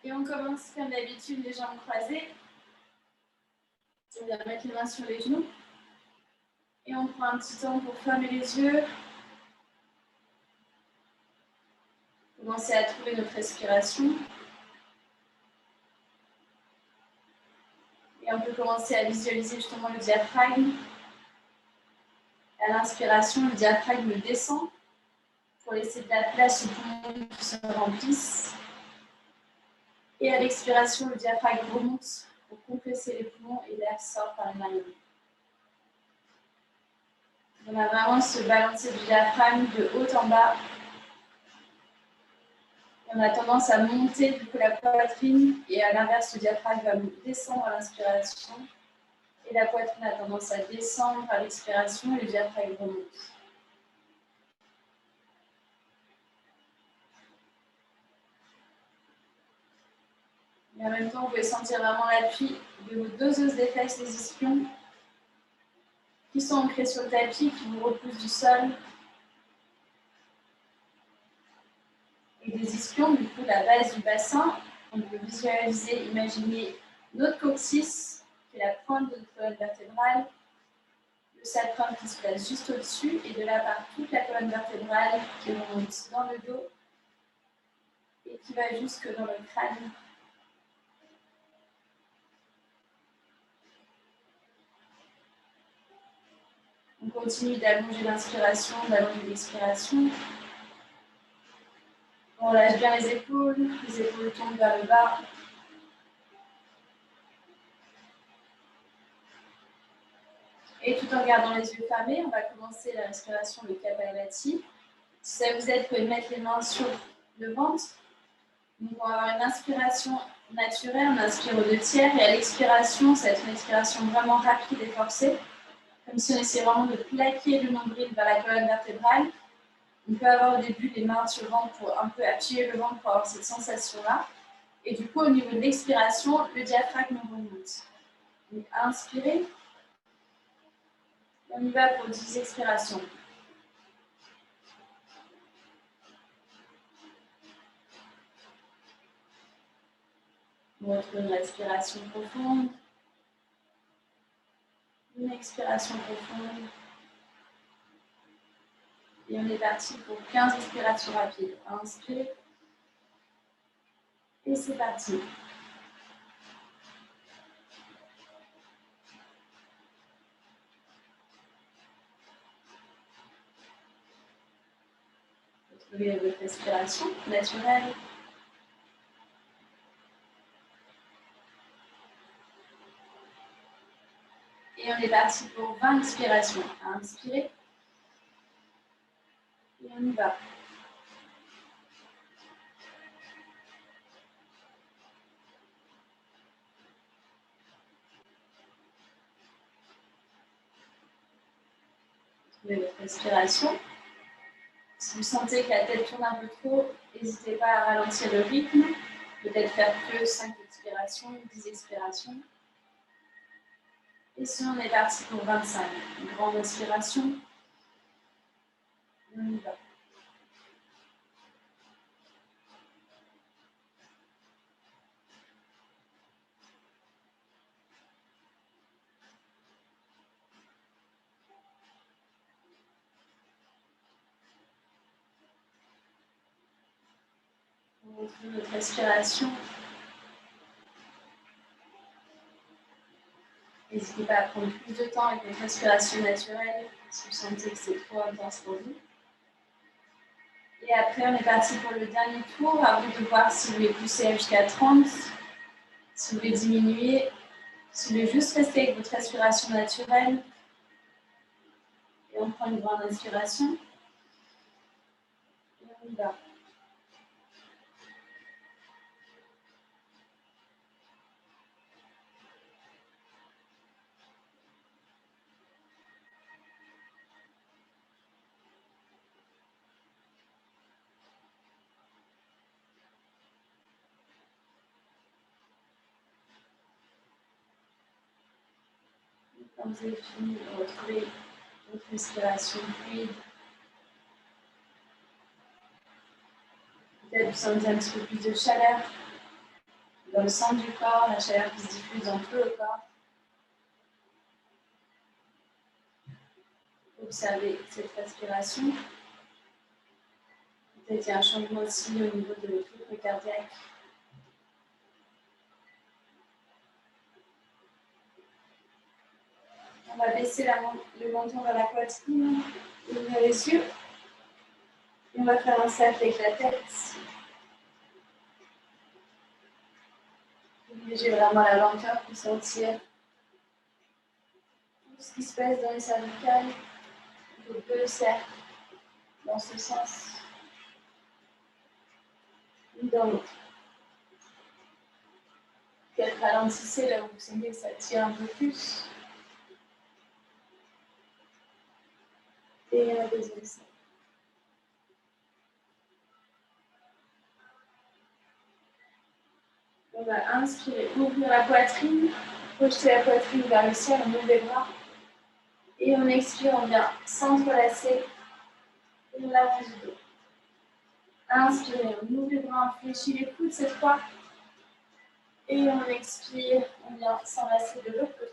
Et on commence comme d'habitude, les jambes croisées. On vient mettre les mains sur les genoux. Et on prend un petit temps pour fermer les yeux. Commencer à trouver notre respiration. Et on peut commencer à visualiser justement le diaphragme. À l'inspiration, le diaphragme descend pour laisser de la place aux poumons qui se remplissent. Et à l'expiration, le diaphragme remonte pour compresser les poumons et l'air sort par les narines. On a vraiment ce balancier du diaphragme de haut en bas. Et on a tendance à monter du coup la poitrine et à l'inverse, le diaphragme va descendre à l'inspiration. Et la poitrine a tendance à descendre à l'expiration et le diaphragme remonte. Et en même temps, vous pouvez sentir vraiment l'appui de vos deux os des fesses, les ischions, qui sont ancrés sur le tapis, qui vous repoussent du sol. Et des ischions, du coup, la base du bassin, on peut visualiser, imaginer notre coccyx, qui est la pointe de notre colonne vertébrale, le sacrum qui se place juste au-dessus, et de là part toute la colonne vertébrale qui remonte dans le dos et qui va jusque dans le crâne. On continue d'allonger l'inspiration, d'allonger l'expiration. On relâche bien les épaules tombent vers le bas. Et tout en gardant les yeux fermés, on va commencer la respiration de Kapalabhati. Si ça vous aide, vous pouvez mettre les mains sur le ventre. Donc on va avoir une inspiration naturelle, on inspire aux 2/3 et à l'expiration, ça va être une expiration vraiment rapide et forcée. Comme si on essayait vraiment de plaquer le nombril vers la colonne vertébrale. On peut avoir au début les mains sur le ventre pour un peu appuyer le ventre pour avoir cette sensation-là. Et du coup, au niveau de l'expiration, le diaphragme remonte. Donc, inspirez. On y va pour 10 expirations. On retrouve une respiration profonde. Une expiration profonde. Et on est parti pour 15 expirations rapides. Inspire. Et c'est parti. Retrouvez votre respiration naturelle. Et on est parti pour 20 expirations. Inspirez. Et on y va. Retrouvez votre respiration. Si vous sentez que la tête tourne un peu trop, n'hésitez pas à ralentir le rythme. Peut-être faire que 5 expirations, 10 expirations. Et sinon, on est parti pour 25. Une grande inspiration. Et on y va. On retrouve notre respiration. N'hésitez pas à prendre plus de temps avec votre respiration naturelle si vous sentez que c'est trop intense pour vous. Et après, on est parti pour le dernier tour. À vous de voir si vous voulez pousser jusqu'à 30, si vous voulez diminuer, si vous voulez juste rester avec votre respiration naturelle. Et on prend une grande inspiration. Et on y va. Quand vous avez fini, retrouvez votre respiration fluide. Peut-être vous sentez un petit peu plus de chaleur. Dans le centre du corps, la chaleur qui se diffuse dans tout le corps. Observez cette respiration. Peut-être qu'il y a un changement aussi au niveau de rythme cardiaque. On va baisser le menton vers la poitrine, ouvrir les yeux. Et on va faire un cercle avec la tête. Privilégiez vraiment la lenteur pour sentir tout ce qui se passe dans les cervicales. Donc deux cercles dans ce sens. Ou dans l'autre. Peut-être ralentissez là où vous sentez que ça tire un peu plus. Et deuxième cercle. On va inspirer, ouvrir la poitrine, projeter la poitrine vers le ciel, on ouvre les bras. Et on expire, on vient s'entrelacer et on avance du dos. Inspirez, on ouvre les bras, on fléchit les coudes cette fois. Et on expire, on vient s'enlacer de l'autre côté.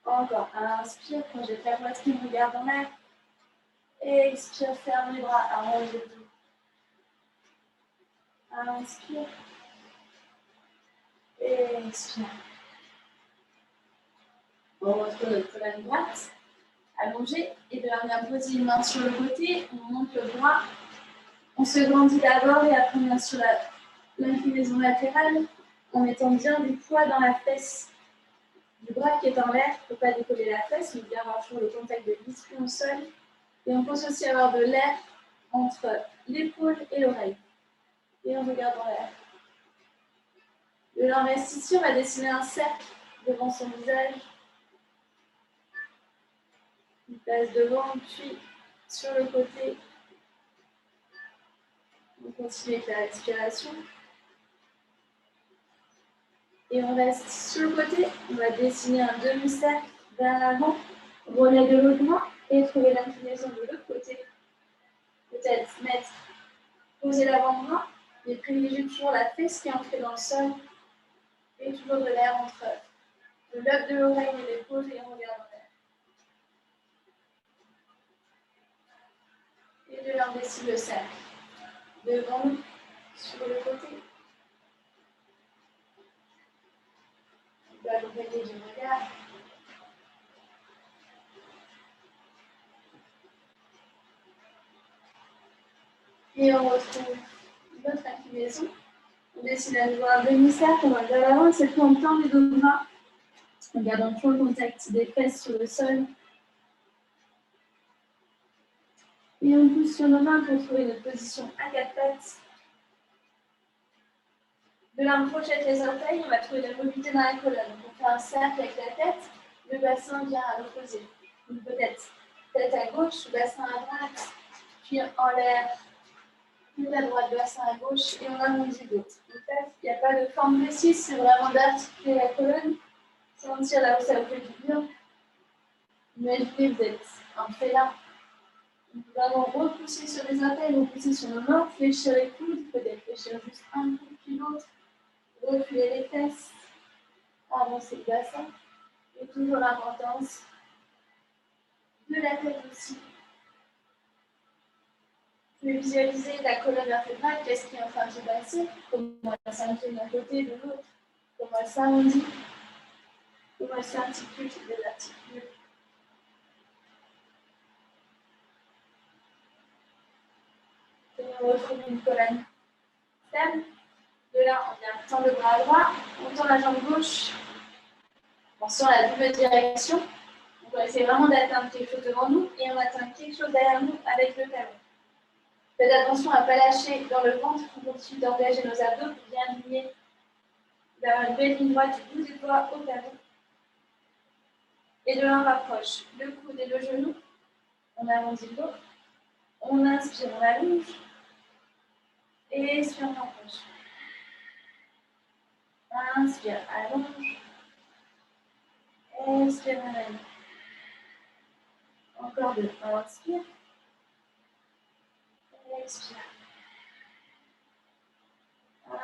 Encore, inspire, projette la poitrine, regarde en l'air. Et expire, ferme les bras, allonge le dos. Inspire. Et expire. On retrouve notre colonne droite, allongée. Et de là, on vient poser une main sur le côté, on monte le bras. On se grandit d'abord et après on vient sur l'inclinaison latérale en mettant bien du poids dans la fesse du bras qui est en l'air. Il ne faut pas décoller la fesse, mais bien avoir toujours le contact de l'ischio au sol. Et on pense aussi avoir de l'air entre l'épaule et l'oreille. Et on regarde en l'air. Le lent reste ici, on va dessiner un cercle devant son visage. Il passe devant, puis sur le côté. On continue avec la respiration. Et on reste sur le côté. On va dessiner un demi-cercle vers l'avant. Relais de l'autre main et trouver l'inclinaison de l'autre côté. Peut-être poser l'avant-bras et privilégier toujours la fesse qui est ancrée dans le sol. Et toujours de l'air entre le lobe de l'oreille et l'épaule et on regarde en l'air. Et de là, on dessine le cercle. Devant nous, sur le côté. On va accompagner du regard. Et on retrouve notre inclinaison. On dessine à nouveau un demi-cercle, on va vers l'avant. Cette fois, on tend les deux bras. En gardant toujours le contact des fesses sur le sol. Et on pousse sur nos mains pour trouver notre position à quatre pattes. De là, on projette les orteils, on va trouver de la mobilité dans la colonne. Donc, on fait un cercle avec la tête, le bassin vient à l'opposé. Donc, peut-être tête à gauche, bassin à droite, puis en l'air, puis à droite, bassin à gauche, et on arrondit le dos. Donc là, il n'y a pas de forme précise, c'est vraiment d'articuler la colonne, sentir là où ça vous fait du bien. Imaginez que vous êtes un félin. Donc, vraiment repousser sur les orteils, repousser sur nos mains, fléchir les coudes, peut-être fléchir juste un coude puis l'autre. Reculer les fesses, avancer le bassin, et toujours l'importance de la tête aussi. Vous pouvez visualiser la colonne vertébrale, qu'est-ce qui est en train de se passer, comment elle s'incline d'un côté, de l'autre, comment elle s'arrondit, comment elle s'articule, se désarticule. Et on retrouve une colonne ferme. De là, on vient tendre le bras droit, on tend la jambe gauche, attention à la double direction. On va essayer vraiment d'atteindre quelque chose devant nous et on atteint quelque chose derrière nous avec le talon. Faites attention à ne pas lâcher dans le ventre, on continue d'engager nos abdos pour bien aligner, d'avoir une belle ligne droite du bout des doigts au talon. Et de là, on rapproche le coude et le genou, on arrondit le dos, on inspire, on allonge, et expire, on rapproche. Inspire, allonge, expire, on allonge. Encore deux, inspire, expire.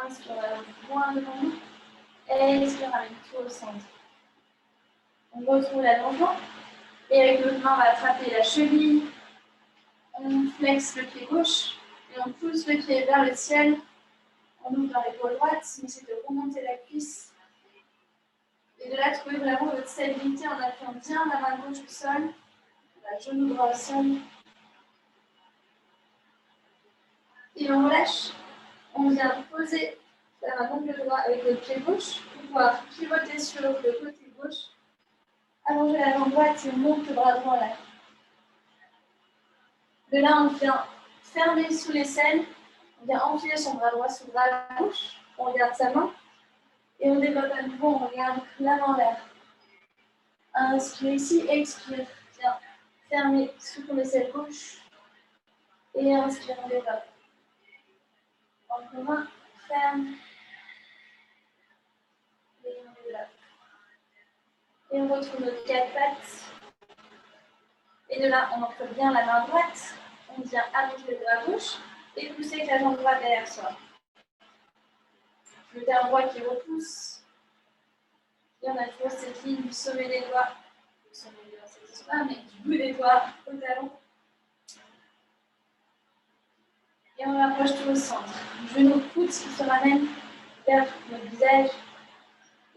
Inspire, on allonge loin devant nous. Expire, ramène tout au centre. On retrouve l'allongement. Et avec l'autre main, on va attraper la cheville. On flexe le pied gauche. Et on pousse le pied vers le ciel. On ouvre dans l'épaule droite. On essaie de remonter la cuisse. Et de là, trouver vraiment votre stabilité en appuyant bien la main gauche au sol. La genou droit au sol. Et on relâche. On vient poser la main donc le droit avec le pied gauche pour pouvoir pivoter sur le côté gauche. Allonger la jambe droite et on monte le bras droit en l'air. De là, on vient fermer sous l'aisselle. On vient enfiler son bras droit sous le bras gauche. On regarde sa main. Et on développe à nouveau, on regarde la main en l'air. Inspire ici, expire. Viens fermer sous ton aisselle gauche. Et inspire, on développe. En main, ferme. Et on développe. Et on retrouve notre quatre pattes. Et de là, on ancre bien la main droite. On vient allonger le bras gauche et pousser avec la jambe droite derrière soi. Le terre droit qui repousse. Et on a toujours cette ligne du sommet des doigts. Le sommet des doigts, ça n'existe pas, mais du bout des doigts au talon. Et on rapproche tout au centre. Genou, coude qui se ramène vers notre visage.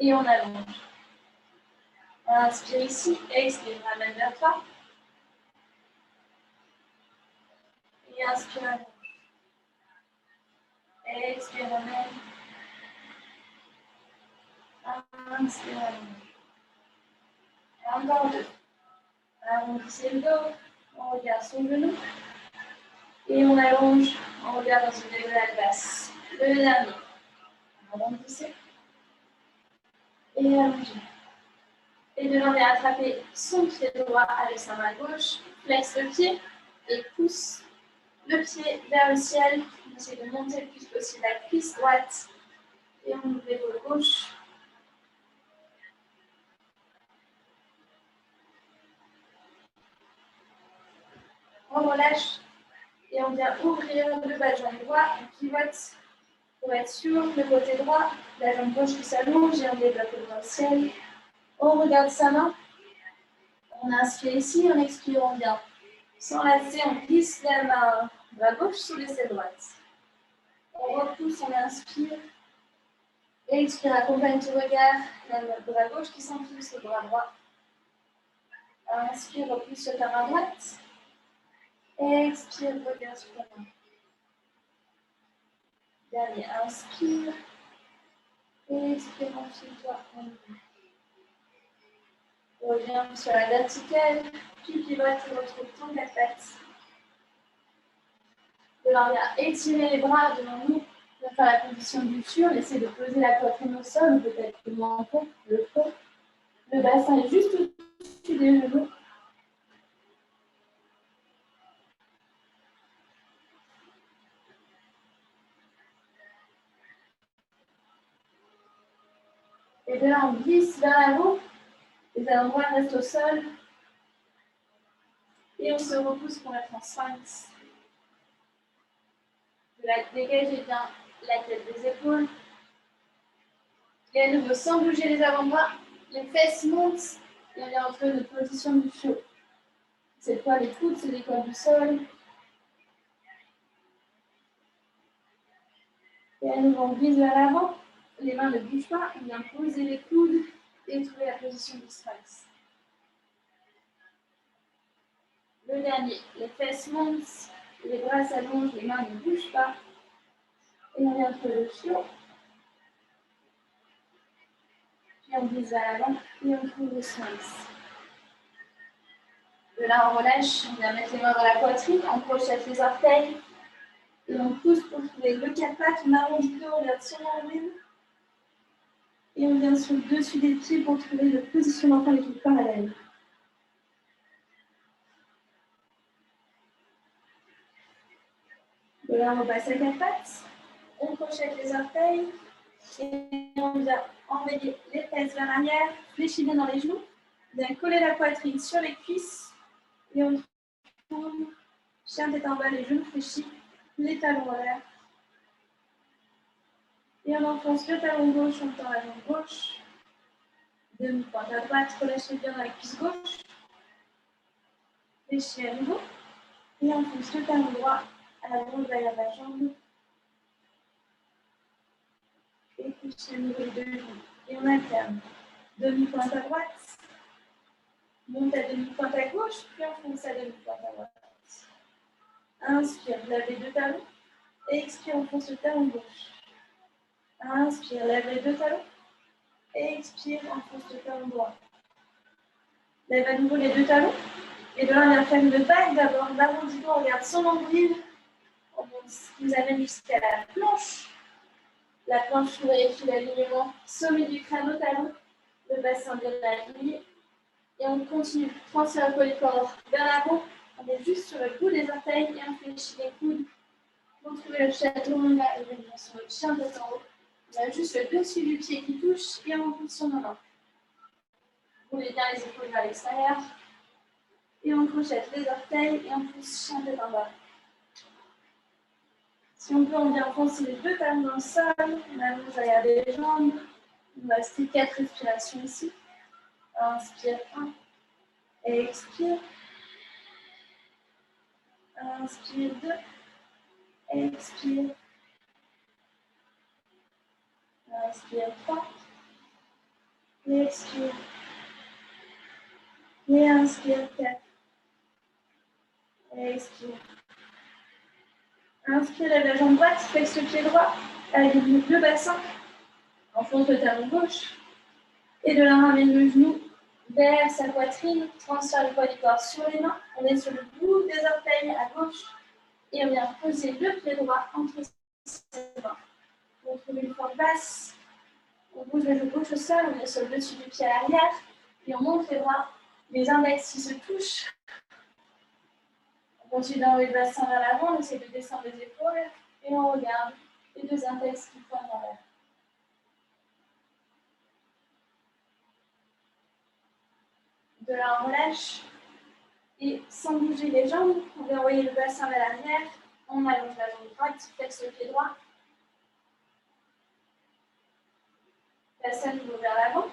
Et on allonge. On inspire ici, expire, ramène vers toi. Et inspire, allonge. Expire, ramène. Inspire, allonge. Encore deux. Arrondissez le dos, on regarde son genou. Et on allonge, on regarde dans une diagonale basse. Le dernier. Arrondissez. Et allongez. Et de là, on vient attraper son pied droit avec sa main gauche. Flexe le pied et pousse le pied vers le ciel. On essaie de monter le plus possible la cuisse droite. Et on ouvre l'épaule gauche. On relâche et on vient ouvrir le bas de jambe droit. On pivote pour être sur le côté droit. La jambe gauche qui s'allonge et on développe le bras au ciel. On regarde sa main. On inspire ici, on expire, on vient s'enlacer, on glisse la main bras gauche sous l'aisselle droite. On repousse, on inspire. Expire, accompagne ton regard, la main bras gauche qui s'enfile sur le bras droit. Inspire, repousse sur ta main droite. Expire, regarde sur ta main. Dernier, inspire. Expire, enfile-toi. Reviens sur la verticale. Tu pivotes et retrouve ton quatre pattes. De là, on vient étirer les bras devant nous. On va faire la position du sur. Essaye de poser la poitrine au sol, ou peut-être le menton, le front. Le bassin est juste au-dessus des genoux. Et de là, on glisse vers l'avant. Les avant-bras restent au sol. Et on se repousse pour être en sphinx. De là, dégagez bien la tête des épaules. Et à nouveau, sans bouger les avant-bras, les fesses montent. Et on vient entrer notre position du chiot. Cette fois, les coudes se décollent du sol. Et à nouveau, on glisse vers l'avant. Les mains ne bougent pas. On vient poser les coudes et trouver la position du sphinx. Le dernier, les fesses montent, les bras s'allongent, les mains ne bougent pas. Et on vient trouver le chiot. Puis on glisse vers l'avant et on trouve le sphinx. De là, on relâche, on vient mettre les mains dans la poitrine, on crochette les orteils. Et on pousse pour trouver le quatre pattes, on arrondit le dos, on regarde sur l'envers. Et on vient sur le dessus des pieds pour trouver la position d'enfant les pieds parallèles. De là, on repasse à quatre pattes. On crochette les orteils. Et on vient envoyer les fesses vers l'arrière, fléchir bien dans les genoux. On vient coller la poitrine sur les cuisses. Et on tourne. Chien tête en bas, les genoux fléchis. Les talons en l'air. Et Et on enfonce le talon gauche, on tend la jambe gauche. Demi-pointe à droite, relâchez bien dans la cuisse gauche. Fléchis à nouveau. Et enfonce le talon droit à la gauche derrière la jambe. Et fléchis à nouveau les deux genoux. Et on alterne. Demi-pointe à droite. Monte à demi-pointe à gauche, puis enfonce à demi-pointe à droite. Inspire, lève les deux talons. Et expire, enfonce le talon gauche. Inspire, lève les deux talons. Et expire, enfonce le talon droit. Lève à nouveau les deux talons. Et de là, on vient faire une vague d'abord. L'arrondissement, on regarde son nombril. On nous amène jusqu'à la planche. La planche, on vérifie l'alignement sommet du crâne au talon. Le bassin bien aligné. Et on continue. Transfert le poids du corps vers l'avant. On est juste sur le bout des orteils et on fléchit les coudes. Pour trouver le chaton, là, et venir sur le chien tête en haut. On a juste le dessus du pied qui touche et on pousse sur nos mains. Roulez bien les épaules vers l'extérieur. Et on crochette les orteils et on pousse chien tête en bas. Si on peut, on vient enfoncer les deux talons dans le sol. On allonge derrière les jambes. On va rester 4 respirations ici. Inspire 1. Expire. Inspire 2. Expire. Inspire 3. Expire. Et inspire 4. Expire. Inspire, lève la jambe droite, flexe le pied droit. Aligne le bassin. Enfonce le talon gauche. Et de là, ramène le genou vers sa poitrine. Transfère le poids du corps sur les mains. On est sur le bout des orteils à gauche. Et on vient poser le pied droit entre ses mains. On trouve une forme basse. On bouge le genou gauche au sol. On est sur le dessus du pied à l'arrière. Et on monte les bras. Les index qui se touchent. On continue d'enlever le bassin vers l'avant. On essaie de descendre les épaules. Et on regarde les deux index qui pointent en l'air. De là, on relâche. Et sans bouger les jambes, on va envoyer le bassin vers l'arrière. On allonge la jambe droite, flexe le pied droit. Passe à nouveau vers l'avant.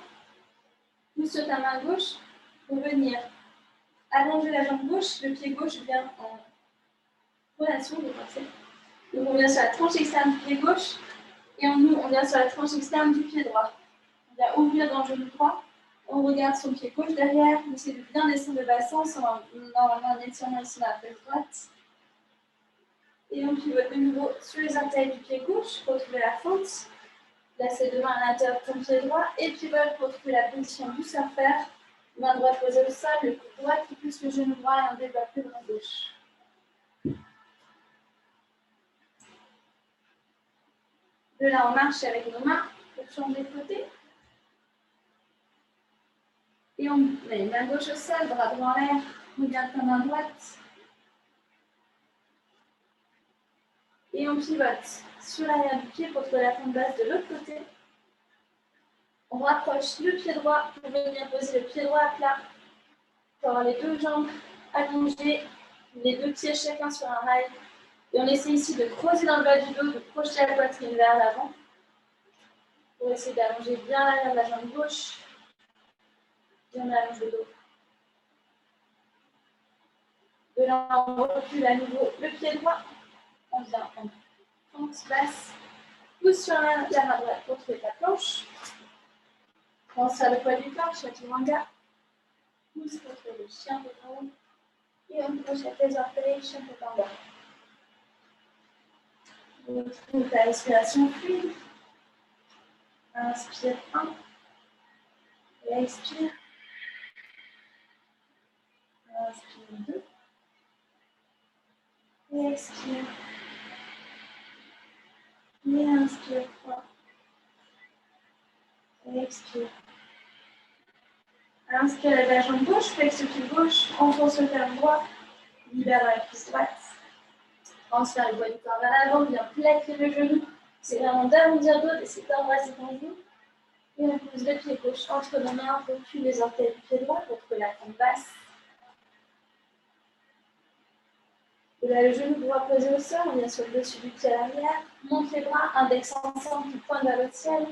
Pousse ta main gauche pour venir allonger la jambe gauche. Le pied gauche vient en relation de pensée. Donc on vient sur la tranche externe du pied gauche. Et on vient sur la tranche externe du pied droit. On vient ouvrir dans le genou droit. On regarde son pied gauche derrière. On essaie de bien descendre le bassin normalement en étirant ici la fesse droite. Et on pivote de nouveau sur les orteils du pied gauche pour trouver la fente. Placez deux mains à l'intérieur de ton pied droit et pivote pour trouver la position du surfeur. Main droite posée au sol, le coude droit qui pousse le genou droit et on développe le bras gauche. De là, on marche avec nos mains pour changer de côté. Et on met main gauche au sol, bras droit en l'air, regarde ta main droite. Et on pivote sur l'arrière du pied pour trouver la fente basse de l'autre côté. On rapproche le pied droit pour venir poser le pied droit à plat. Pour avoir les deux jambes allongées, les deux pieds chacun sur un rail. Et on essaie ici de creuser dans le bas du dos, de projeter la poitrine vers l'avant. Pour essayer d'allonger bien l'arrière de la jambe gauche. Et on allonge le dos. De là, on recule à nouveau le pied droit. On vient en fente basse. Pousse sur la main droite pour trouver ta planche. Transfère le poids du corps, chaturanga. Pousse pour trouver le chien de haut. Et on projette les orteils, chien de en bas. On retrouve ta respiration fluide. Inspire 1. Et expire. Inspire 2. Et expire. Et inspire 3. Et expire. Inspire la jambe gauche, flexe le pied gauche, enfonce le talon droit, libère la cuisse droite. Transfère le poids du corps vers l'avant, bien plaquer le genou. C'est vraiment d'arrondir l'autre et c'est d'embrasser ton genou. Et on pose le pied gauche entre nos mains, on recule les orteils du pied droit pour trouver la fente basse. Et là, le genou droit posé au sol, on vient sur le dessus du pied à l'arrière. Monte les bras, index ensemble, qui pointe vers le ciel.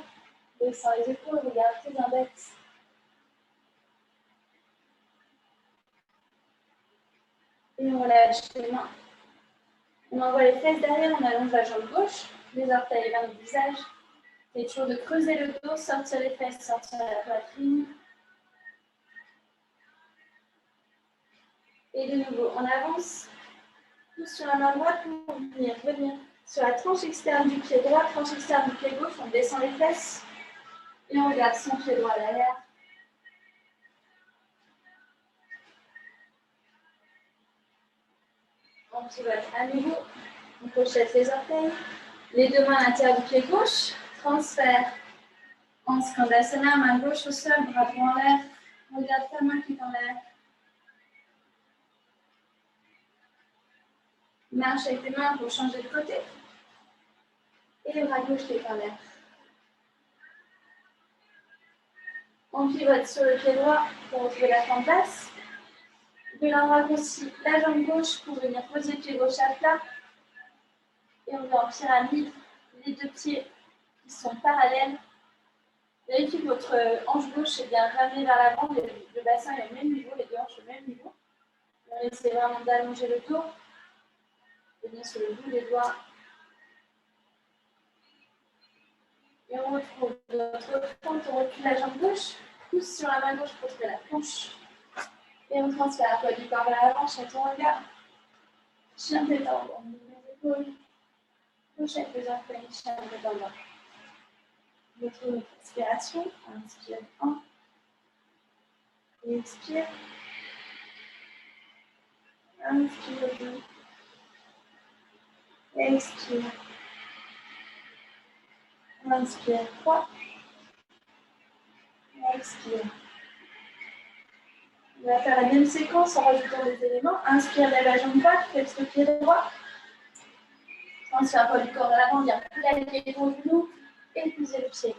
Descend les épaules, regarde tes index. Et on relâche les mains. On envoie les fesses derrière, on allonge la jambe gauche, les orteils vers le visage. Et toujours de creuser le dos, sortir les fesses, sortir la poitrine. Et de nouveau, on avance. Pousse sur la main droite pour venir sur la tranche externe du pied droit, tranche externe du pied gauche, on descend les fesses. Et on regarde son pied droit derrière. On pivote à nouveau. On pochette les orteils. Les deux mains à l'intérieur du pied gauche. Transfert en Skandasana, main gauche au sol, bras droit en l'air. Regarde ta main qui est en l'air. Marche avec tes mains pour changer de côté. Et le bras gauche qui est en l'air. On pivote sur le pied droit pour retrouver la forme basse. De là, on raccourcit la jambe gauche pour venir poser le pied gauche à plat. Et on va en pyramide, les deux pieds qui sont parallèles. Vérifiez que votre hanche gauche est bien ramenée vers l'avant, le bassin est au même niveau, les deux hanches au même niveau. On essaie vraiment d'allonger le dos. Venir sur le bout des doigts. Et on retrouve notre fente, on recule la jambe gauche, pousse sur la main gauche pour trouver la planche. Et on transfère la poids du corps vers l'avant, chien ton regard. Chien détendre, on ouvre les épaules. Pochette les orteils, chien détendre. Retrouve notre expiration. Inspire 1. Et expire. Inspire 2. Expire. Inspire 3. Expire. On va faire la même séquence en rajoutant des éléments. Inspire, lève la jambe droite, flexe le pied droit. Transfère le poids du corps à l'avant, viens plaquer ton genou et pousser le pied.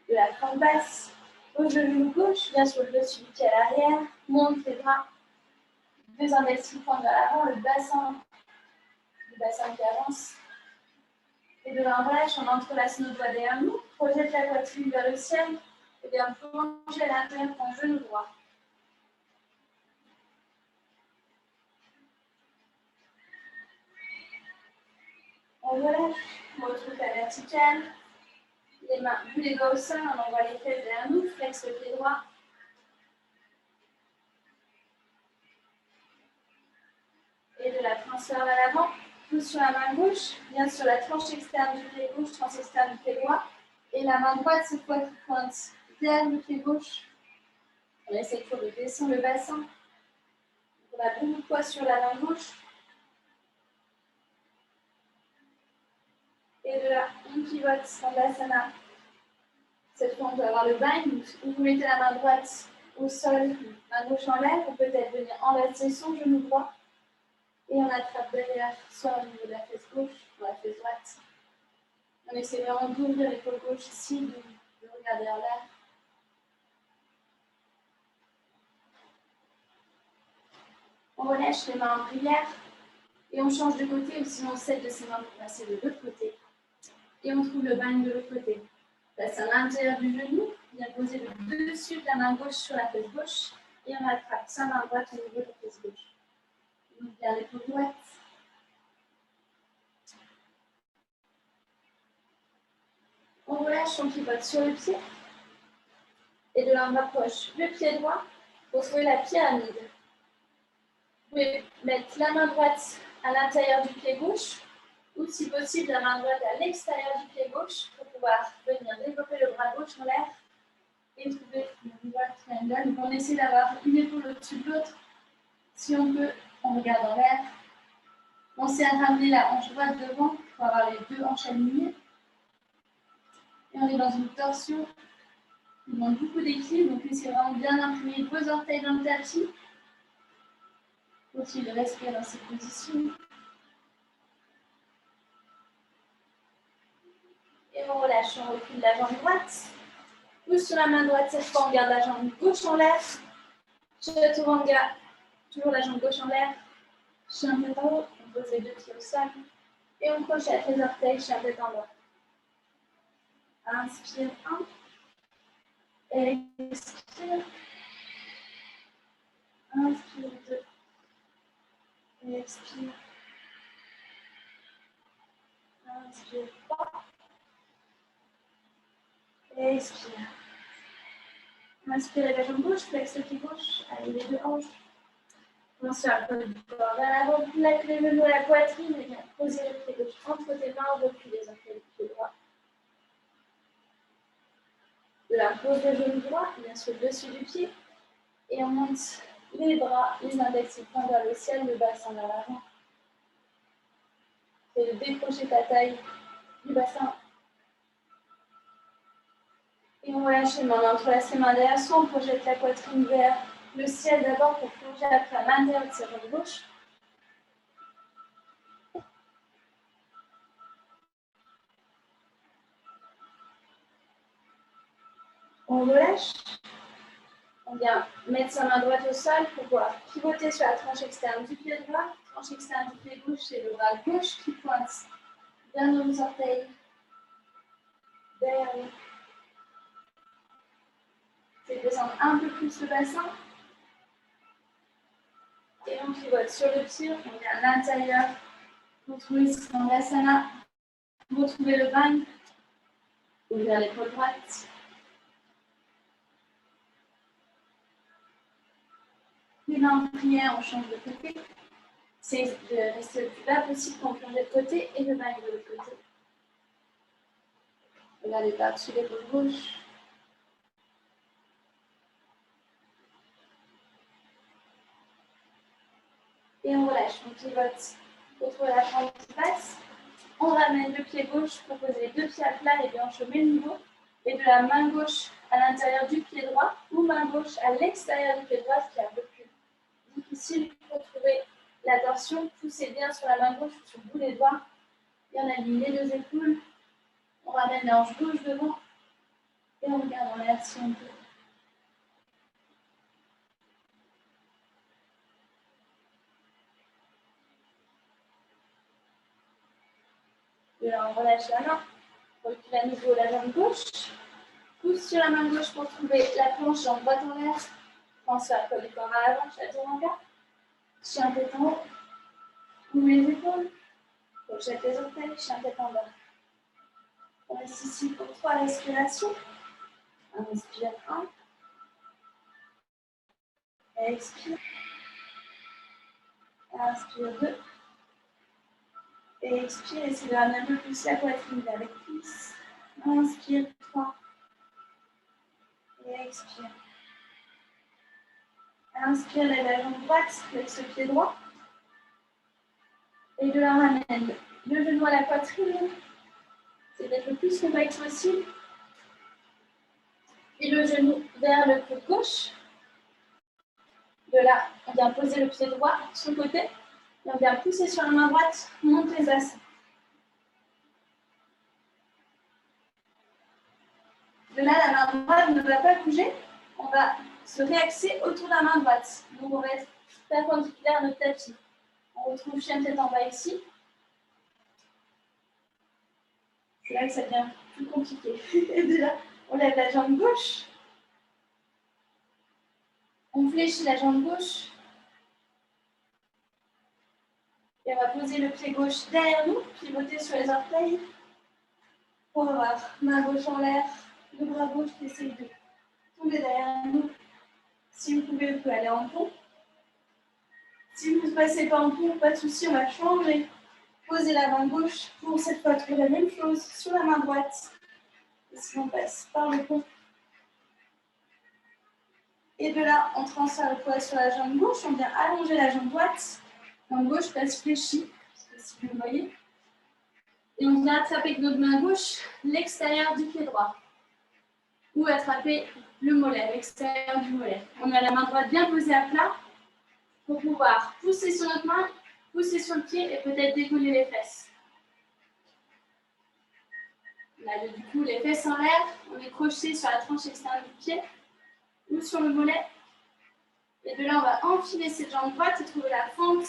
De la forme basse, pose le genou gauche, viens sur le dessus du pied à l'arrière, monte les bras. Deux index qui pointent vers l'avant, le bassin qui avance. Et de là, on relâche, on entrelace nos doigts derrière nous, projette la poitrine vers le ciel et bien plonger à l'intérieur de ton genou droit. On relâche, on retrouve la verticale. Les mains, les doigts au sol, on envoie les fesses derrière nous, flexe le pied droit. Et de la transfert vers l'avant, pousse sur la main gauche, viens sur la tranche externe du pied gauche, tranche externe du pied droit. Et la main droite, cette fois qui pointe derrière le pied gauche. On essaie toujours de descendre le bassin. On a beaucoup de poids sur la main gauche. Et de là, on pivote Skandasana. Cette fois, on peut avoir le bind, où vous mettez la main droite au sol, main gauche en l'air, ou peut-être venir enlacer son genou droit. Et on attrape derrière, soit au niveau de la fesse gauche, ou la fesse droite. On essaie vraiment d'ouvrir l'épaule gauche ici, de regarder en l'air. On relâche les mains en prière et on change de côté, ou sinon on cède de ses mains pour passer de l'autre côté. Et on trouve le bind de l'autre côté. Place à l'intérieur du genou, vient poser le dessus de la main gauche sur la fesse gauche et on attrape sa main droite au niveau de la fesse gauche. On ouvre bien l'épaule droite. On relâche, on pivote sur le pied. Et de là, on rapproche le pied droit pour trouver la pyramide. Vous pouvez mettre la main droite à l'intérieur du pied gauche ou si possible la main droite à l'extérieur du pied gauche pour pouvoir venir développer le bras gauche en l'air et trouver le bras triangle. Donc on essaie d'avoir une épaule au-dessus de l'autre. Si on peut, on regarde en l'air. Pensez à ramener la hanche droite devant pour avoir les deux hanches alignées. Et on est dans une torsion qui demande beaucoup d'équilibre, donc essayez vraiment bien imprimer vos orteils dans le tapis. Continuez de respirer dans cette position. Et on relâche, on recule la jambe droite. Pousse sur la main droite, cette fois on garde la jambe gauche en l'air. Chaturanga, toujours la jambe gauche en l'air. Chien tête en haut, on pose les deux pieds au sol. Et on crochette les orteils, chien tête en bas. Inspire 1. Expire. Inspire 2. Expire. Inspire 3. Expire. Inspirez la jambe gauche, flexe le pied gauche, allez les deux hanches. Attention à le corps vers l'avant, plaque les genoux à la poitrine et bien posez le pied gauche entre tes mains, replie les orteils du pied droit. De la pose le genou droit, bien sûr dessus du pied. Et on monte les bras, les index et points vers le ciel, le bassin vers l'avant. Et de décrocher ta taille du bassin. Et on relâche les mains, on entrelace les mains derrière soi, on projette la poitrine vers le ciel d'abord pour plonger après à l'intérieur de sa jambe gauche. On relâche. On vient mettre sa main droite au sol pour pouvoir pivoter sur la tranche externe du pied droit. Tranche externe du pied gauche, c'est le bras gauche qui pointe vers nos orteils. Derrière nous. C'est descendre un peu plus le bassin. Et on pivote sur le pied, on vient à l'intérieur. Retrouvez Svangasana. Retrouvez le bang. Ouvrir l'épaule droite. Les mains en prière, on change de côté. C'est de rester le plus bas possible quand on plonge de côté et le bang de l'autre côté. Regardez par-dessus l'épaule gauche. Et on relâche, on pivote. Retrouvez la jambe qui passe. On ramène le pied gauche pour poser les deux pieds à plat, les hanches au même niveau. Et de la main gauche à l'intérieur du pied droit ou main gauche à l'extérieur du pied droit, ce qui est un peu plus difficile pour trouver la torsion. Poussez bien sur la main gauche, sur le bout des doigts. Et on aligne les deux épaules. On ramène la hanche gauche devant. Et on regarde en l'air si on peut. Et là, on relâche la main. On recule à nouveau la jambe gauche. Pousse sur la main gauche pour trouver la planche, jambe droite en l'air. Transfert le du corps à l'avant, chaturanga. Chien tête en haut. Ouvre les épaules. Projette les orteils, chien tête en bas. On reste ici pour 3 respirations. Inspire 1. Expire. Inspire 2. Et expire, essayez de ramener un peu plus la poitrine vers les cuisses. Inspire 3. Et expire. Inspire, lève la jambe droite, flexe le pied droit. Et de la ramène le genou à la poitrine. C'est d'être le plus compact possible. Et le genou vers le coude gauche. De là, on vient poser le pied droit sur le côté. Et on vient pousser sur la main droite, on monte les as. De là, la main droite ne va pas bouger. On va se réaxer autour de la main droite. Donc, on va être perpendiculaire à notre tapis. On retrouve chien tête en bas ici. C'est là que ça devient plus compliqué. Et de là, on lève la jambe gauche. On fléchit la jambe gauche. Et on va poser le pied gauche derrière nous, pivoter sur les orteils. Pour avoir main gauche en l'air, le bras gauche qui essaye de tomber derrière nous. Si vous pouvez aller en pont. Si vous ne passez pas en pont, pas de souci, on va changer. Posez la main gauche pour cette fois trouver la même chose sur la main droite. Et si on passe par le pont. Et de là, on transfère le poids sur la jambe gauche. On vient allonger la jambe droite. Jambe gauche reste fléchie, si vous le voyez. Et on vient attraper avec notre main gauche l'extérieur du pied droit. Ou attraper le mollet, l'extérieur du mollet. On a la main droite bien posée à plat pour pouvoir pousser sur notre main, pousser sur le pied et peut-être décoller les fesses. On a du coup les fesses en l'air, on est crocheté sur la tranche externe du pied ou sur le mollet. Et de là, on va enfiler cette jambe droite et trouver la fente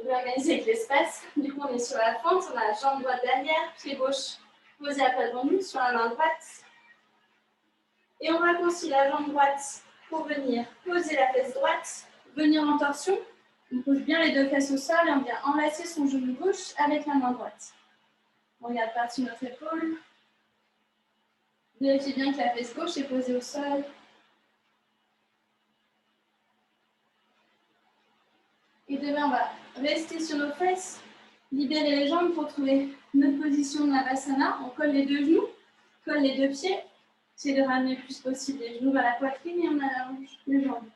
On peut organiser avec l'espace. Du coup, on est sur la fente, on a la jambe droite derrière, pied gauche posé à plat devant nous sur la main droite. Et on raccourcit la jambe droite pour venir poser la fesse droite, venir en torsion. On pose bien les deux fesses au sol et on vient enlacer son genou gauche avec la main droite. On regarde par-dessus notre épaule. Vérifiez bien que la fesse gauche est posée au sol. Et demain, on va rester sur nos fesses, libérer les jambes pour trouver notre position de Navasana. On colle les deux genoux, colle les deux pieds. C'est de ramener le plus possible les genoux vers la poitrine et on allonge les jambes.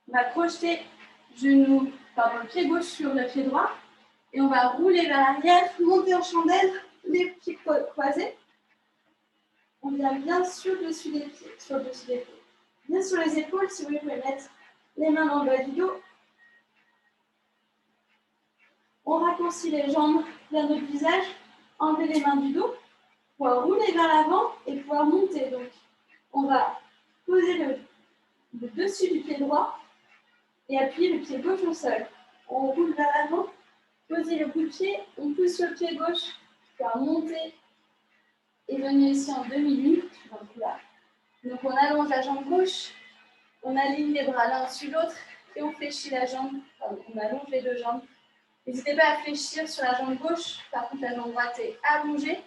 On va projeter le pied gauche sur le pied droit et on va rouler vers l'arrière, monter en chandelle, les pieds croisés. On vient bien sur le dessus des pieds, bien sur les épaules. Si vous voulez, vous pouvez mettre les mains dans le bas du dos. On raccourcit les jambes vers notre visage, enlever les mains du dos, pouvoir rouler vers l'avant et pouvoir monter. Donc, on va poser le dessus du pied droit et appuyer le pied gauche au sol. On roule vers l'avant, poser le bout de pied, on pousse sur le pied gauche, pouvoir monter et venir ici en demi-lune. Donc on allonge la jambe gauche, on aligne les bras l'un dessus l'autre et on fléchit la jambe, on allonge les deux jambes. N'hésitez pas à fléchir sur la jambe gauche, par contre la jambe droite est allongée.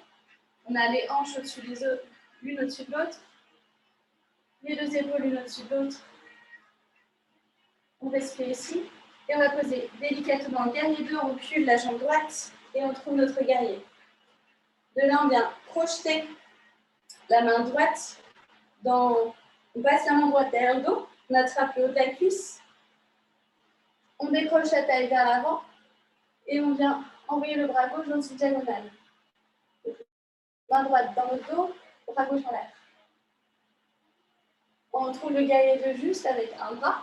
On a les hanches au-dessus des autres, l'une au-dessus de l'autre, les deux épaules l'une au-dessus de l'autre. On respire ici et on va poser délicatement le guerrier 2, on recule la jambe droite et on trouve notre guerrier. De là, on vient projeter la main droite, on passe la main droite derrière le dos, on attrape le haut de la cuisse, on décroche la taille vers l'avant et on vient envoyer le bras gauche dans une diagonale. Main droite dans le dos, bras gauche en l'air. On trouve le guerrier 2 juste avec un bras.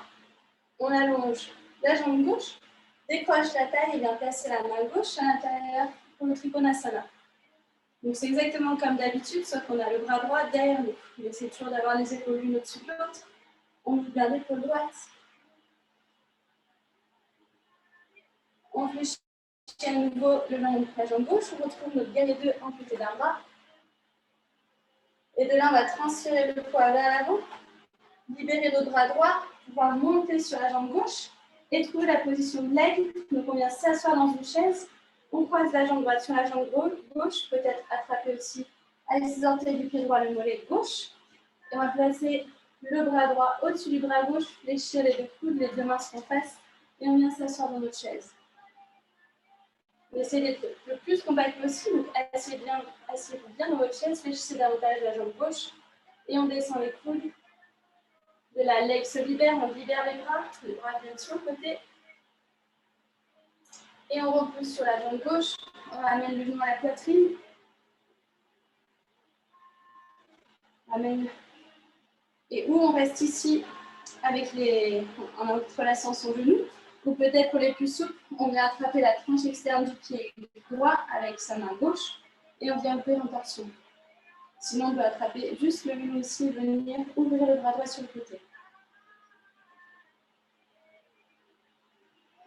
On allonge la jambe gauche, décroche la taille et vient placer la main gauche à l'intérieur pour le Trikonasana. Donc c'est exactement comme d'habitude, sauf qu'on a le bras droit derrière nous. On essaie toujours d'avoir les épaules l'une au-dessus de l'autre. On garde l'épaule droite. On fléchit à nouveau le long de la jambe gauche. On retrouve notre guerrier 2 amputé d'un bras. Et de là, on va transférer le poids vers l'avant. Libérer notre bras droit, pouvoir monter sur la jambe gauche et trouver la position de l'aigle. Donc on vient s'asseoir dans une chaise, on croise la jambe droite sur la jambe gauche, peut-être attraper aussi avec ses orteils du pied droit le mollet gauche. Et on va placer le bras droit au-dessus du bras gauche, fléchir les deux coudes, les deux mains se face et on vient s'asseoir dans notre chaise. On essaie d'être le plus compact possible, donc asseyez-vous bien dans votre chaise, fléchissez davantage la jambe gauche et on descend les coudes. De la leg se libère, on libère les bras viennent sur le côté. Et on repousse sur la jambe gauche, on ramène le genou à la poitrine. Et où on reste ici avec en entrelaçant son genou. Ou peut-être pour les plus souples, on vient attraper la tranche externe du pied droit avec sa main gauche et on vient ouvrir en torsion. Sinon, on peut attraper juste le genou ici et venir ouvrir le bras droit sur le côté.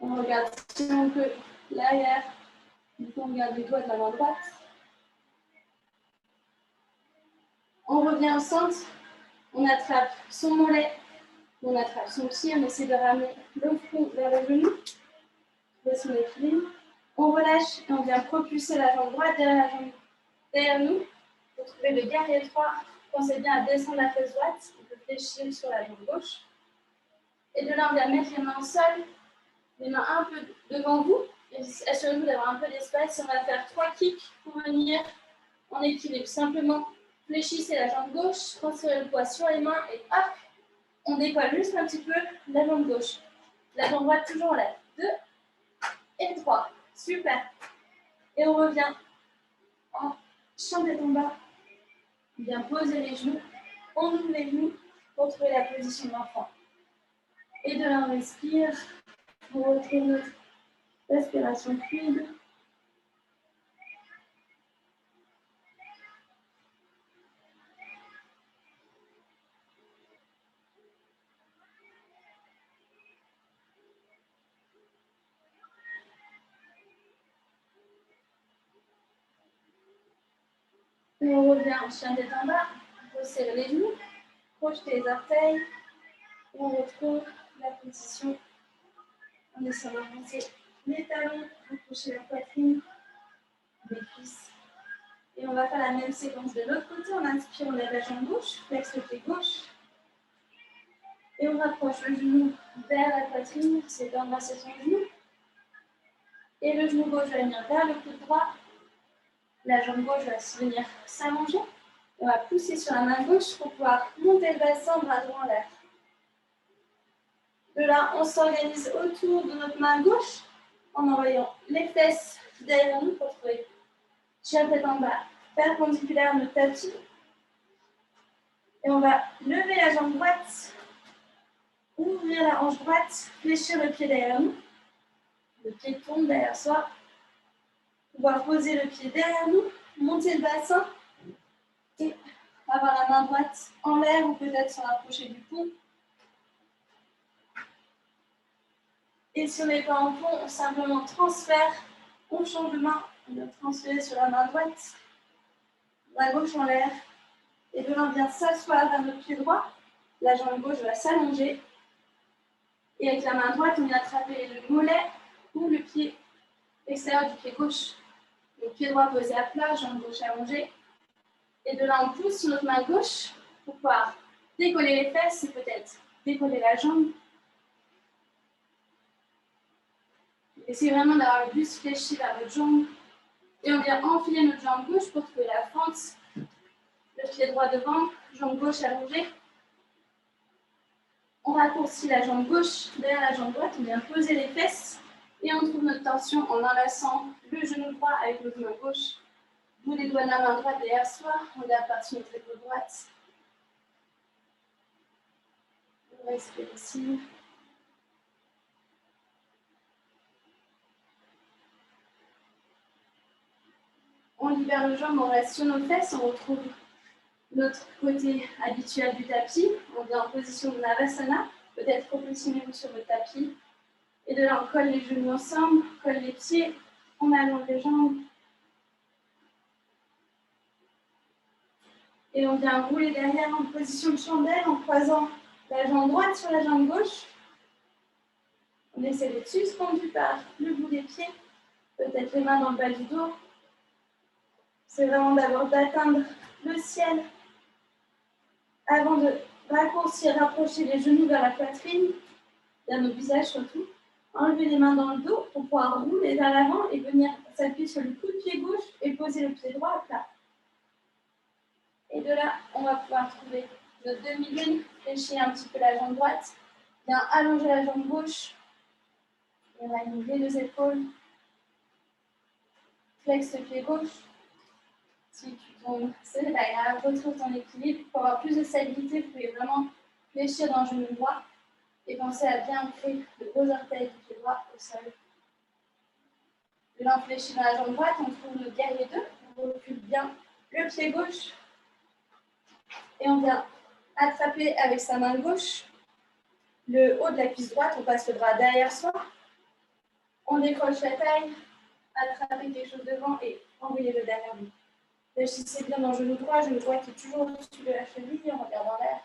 On regarde si on peut l'arrière. Du coup, on regarde les doigts de la main droite. On revient au centre. On attrape son mollet. On attrape son pied. On essaie de ramener le front vers le genou. Trouver son équilibre. On relâche et on vient propulser la jambe droite derrière nous. Pour trouver le guerrier 3, pensez bien à descendre la fesse droite. On peut fléchir sur la jambe gauche. Et de là, on vient mettre les mains au sol. Les mains un peu devant vous. Assurez-vous d'avoir un peu d'espace. On va faire 3 kicks pour venir en équilibre. Simplement, fléchissez la jambe gauche, transférez le poids sur les mains et hop, on décolle juste un petit peu la jambe gauche. La jambe droite toujours en l'air. 2 et 3. Super. Et on revient en champ tête en bas. On vient poser les genoux. On ouvre les genoux pour trouver la position de l'enfant. Et de là, on respire. On retrouve notre respiration fluide. On revient en chien tête en bas, resserre les genoux, projetez les orteils. On retrouve la position en essayant d'avancer les talons, accrocher la poitrine, les cuisses. Et on va faire la même séquence de l'autre côté. On inspire, on lève la jambe gauche, flexe le pied gauche. Et on rapproche le genou vers la poitrine, c'est d'embrasser son genou. Et le genou gauche va venir vers le coude droit. La jambe gauche va venir s'allonger. On va pousser sur la main gauche pour pouvoir monter le bassin, bras droit en l'air. De là, on s'organise autour de notre main gauche en envoyant les fesses derrière nous pour trouver chien tête en bas, perpendiculaire à notre tapis. Et on va lever la jambe droite, ouvrir la hanche droite, fléchir le pied derrière nous. Le pied tombe derrière soi. On va poser le pied derrière nous, monter le bassin et avoir la main droite en l'air ou peut-être se rapprocher du cou. Et si on n'est pas en pont, on simplement transfère, on change de main, on va transférer sur la main droite, la gauche en l'air. Et de là, on vient s'asseoir à notre pied droit. La jambe gauche va s'allonger. Et avec la main droite, on vient attraper le mollet ou le pied extérieur du pied gauche. Le pied droit posé à plat, jambe gauche allongée. Et de là, on pousse sur notre main gauche pour pouvoir décoller les fesses et peut-être décoller la jambe. Essayez vraiment d'avoir le buste fléchi vers votre jambe. Et on vient enfiler notre jambe gauche pour trouver la fente. Le pied droit devant, jambe gauche allongée. On raccourcit la jambe gauche derrière la jambe droite. On vient poser les fesses. Et on trouve notre tension en enlaçant le genou droit avec notre main gauche. Bout des doigts de la main droite derrière soi. On vient partir notre épaule droite. On respire ici. On libère le jambe, on reste sur nos fesses, on retrouve notre côté habituel du tapis. On vient en position de Navasana. Peut-être repositionnez-vous sur votre tapis. Et de là, on colle les genoux ensemble, colle les pieds, on allonge les jambes. Et on vient rouler derrière en position de chandelle en croisant la jambe droite sur la jambe gauche. On essaie d'être suspendu par le bout des pieds, peut-être les mains dans le bas du dos. C'est vraiment d'abord d'atteindre le ciel avant de raccourcir, rapprocher les genoux vers la poitrine, vers nos visages surtout. Enlever les mains dans le dos pour pouvoir rouler vers l'avant et venir s'appuyer sur le coup de pied gauche et poser le pied droit à plat. Et de là, on va pouvoir trouver notre demi-lune, fléchir un petit peu la jambe droite, bien allonger la jambe gauche, et on va aligner les deux épaules, flexe le pied gauche. Si tu tombes, c'est pas grave, retrouve ton équilibre. Pour avoir plus de stabilité, vous pouvez vraiment fléchir dans le genou droit et pensez à bien ancrer le gros orteil du pied droit au sol. De là, on fléchit dans la jambe droite, on trouve le guerrier 2, on recule bien le pied gauche et on vient attraper avec sa main gauche le haut de la cuisse droite, on passe le bras derrière soi, on décroche la taille, attrapez quelque chose devant et envoyez-le derrière vous. Fléchissez bien dans le genou droit qui est toujours au-dessus de la cheville, on regarde en l'air.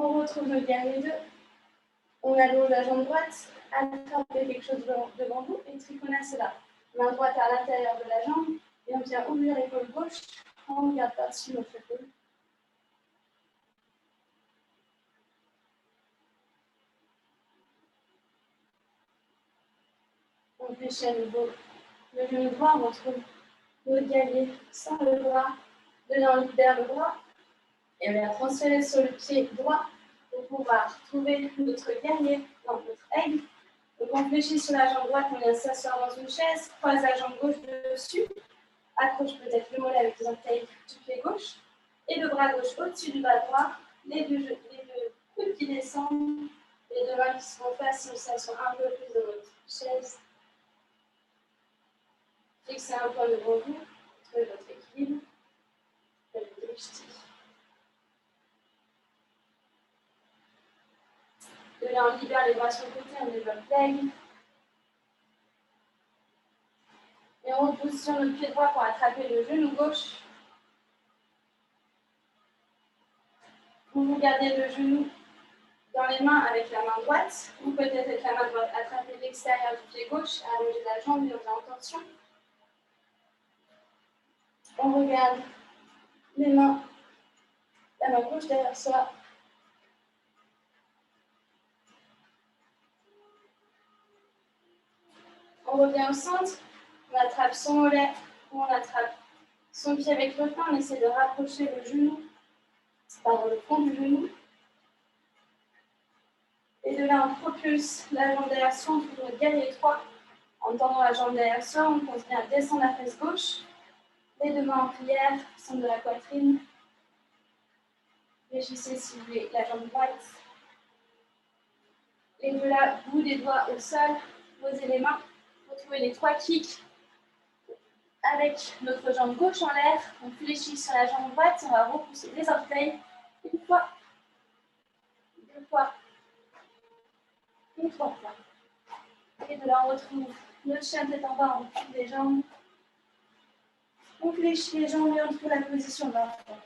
On retrouve le guerrier 2. On allonge la jambe droite, attrapez quelque chose devant vous et Trikonasana. Main droite à l'intérieur de la jambe et on vient ouvrir l'épaule gauche. On regarde par-dessus notre épaule. On fléchit à nouveau le genou droit, on retrouve le guerrier sans le droit. De là, on libère le droit et on vient transférer sur le pied droit pour pouvoir trouver notre guerrier dans notre aigle. Donc on fléchit sur la jambe droite, on vient s'asseoir dans une chaise, croise la jambe gauche dessus, accroche peut-être le mollet avec les orteils du pied gauche et le bras gauche au-dessus du bras droit, les deux coudes qui descendent, les deux mains qui se font face, on s'assoit un peu plus dans notre chaise. Fixez un point devant vous, trouvez votre équilibre, de là, on libère les bras sur le côté, on développe l'aigle. Et on repositionne notre pied droit pour attraper le genou gauche. Vous gardez le genou dans les mains avec la main droite, ou peut-être avec la main droite attraper l'extérieur du pied gauche, allonger la jambe et on est en torsion. On regarde les mains, la main gauche derrière soi. On revient au centre, on attrape son mollet, ou on attrape son pied avec l'autre main, on essaie de rapprocher le genou, le fond du genou. Et de là, on propulse la jambe derrière soi, on trouve le guerrier 3. En tendant la jambe derrière soi, on continue à descendre la fesse gauche. Les deux mains en prière, centre de la poitrine. Réfléchissez si vous voulez la jambe droite. Et de là, bout des doigts au sol, posez les mains. Retrouvez les 3 kicks avec notre jambe gauche en l'air. On fléchit sur la jambe droite, on va repousser les orteils. Une fois, 2 fois, et 3 fois. Et de là, on retrouve notre chien tête en bas, on recule les jambes. On fléchit les jambes et on trouve la position de l'enfant.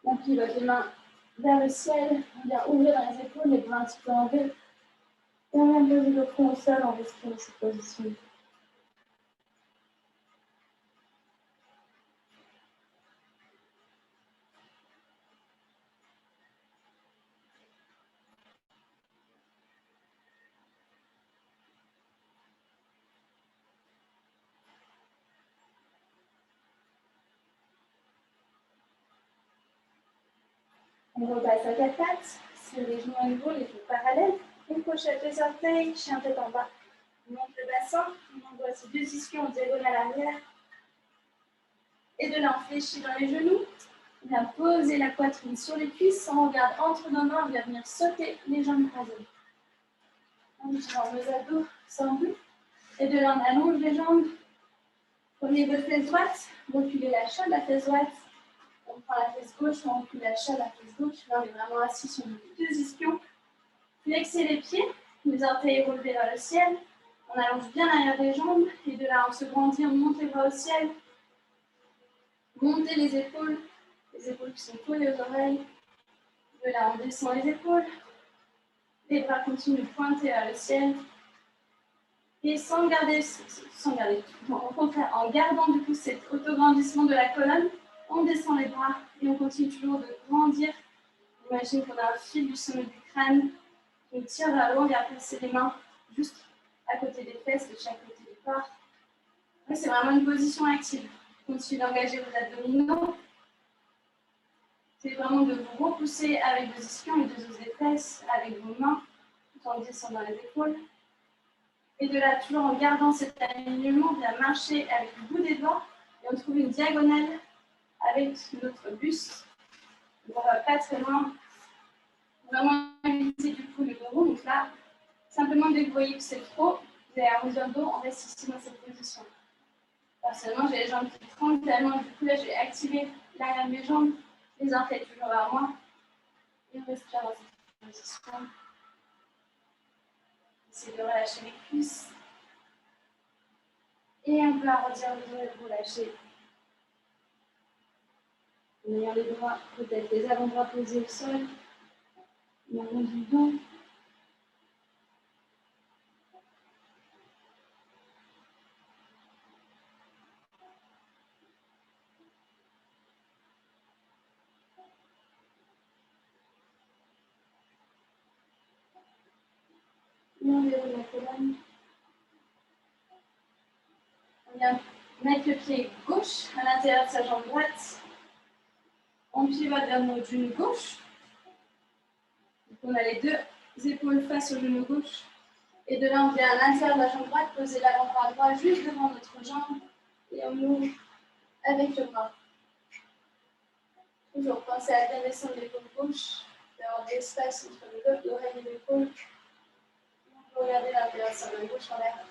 On pivote les mains vers le ciel, on vient ouvrir dans les épaules, les bras un petit peu enlevés. Et on vient poser le front au sol en restant dans cette position. On repasse à 4 pattes, sur les genoux à nouveau, les pieds parallèles. On pochette les orteils, chien tête en bas. On monte le bassin, on envoie ces 2 ischions en diagonale arrière. Et de là, on fléchit dans les genoux. On vient poser la poitrine sur les cuisses. On regarde entre nos mains, on vient venir sauter les jambes croisées. On utilise nos abdos sans but. Et de là, on allonge les jambes. Prenez votre fesse droite, reculez la chatte de la fesse droite. On prend la fesse gauche, on recule la chatte de la fesse gauche. Là, on est vraiment assis sur nos 2 ischions. Flexez les pieds, les orteils relevés vers le ciel. On allonge bien l'arrière des jambes. Et de là, on se grandit, on monte les bras au ciel. Montez les épaules qui sont collées aux oreilles. De là, on descend les épaules. Les bras continuent de pointer vers le ciel. Et sans garder, non, au contraire, en gardant du coup cet autograndissement de la colonne, on descend les bras et on continue toujours de grandir. Imagine qu'on a un fil du sommet du crâne qui nous tire vers le haut, on vient placer les mains juste à côté des fesses, de chaque côté du corps. C'est vraiment une position active. Continuez d'engager vos abdominaux. C'est vraiment de vous repousser avec vos ischions et 2 os des fesses, avec vos mains, tout en descendant les épaules. Et de là, toujours en gardant cet alignement, on vient marcher avec le bout des doigts et on trouve une diagonale avec notre buste. Donc, on va pas très loin. Vraiment éviter du coup le dos rond. Donc là, simplement dès que vous voyez que c'est trop, vous avez un besoin de dos, on reste ici dans cette position. Personnellement, j'ai les jambes qui tremblent tellement, du coup là, je vais activer l'arrière de mes jambes, les orteils toujours vers moi. Et on respire dans cette position. Essayez de relâcher les cuisses. Et on peut arrondir le dos et le relâcher. En ayant les bras, peut-être les avant-bras posés au sol. On arrondit le dos. Et on déroule la colonne. On vient mettre le pied gauche à l'intérieur de sa jambe droite. On pivote vers notre genou gauche. Donc on a les 2 épaules face au genou gauche. Et de là, on vient à l'intérieur de la jambe droite, poser l'avant-bras droit juste devant notre jambe. Et on ouvre avec le bras. Toujours pensez à bien descendre l'épaule gauche, d'avoir de l'espace entre l'oreille et l'épaule. On peut regarder l'intérieur de sa main gauche en l'air.